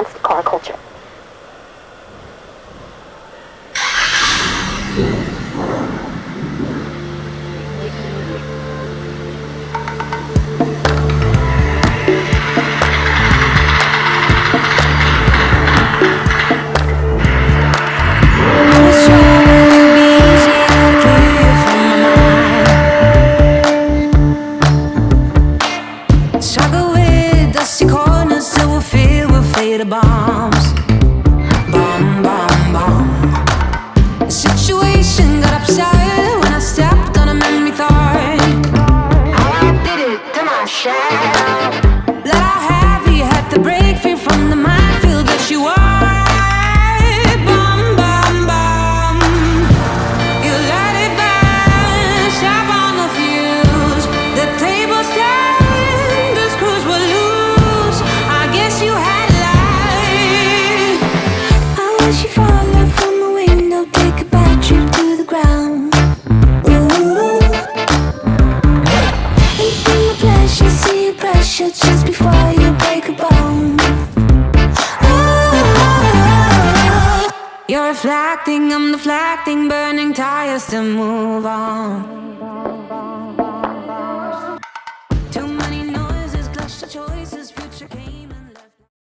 against car culture. Bombs, bomb, bomb, bomb. The situation got upset when I stepped on a memory thought. How I did it to myself. That I heavy had to break free from the minefield that you are. Bomb, bomb, bomb. You let it burn, sharp on the fuse. The table stand, the screws were loose. I guess you had. She fall out from a window, take a bad trip to the ground. Ooh. And feel the pleasure, see your pressure just before you break a bone. Ooh. You're reflecting, I'm deflecting, burning tires to move on.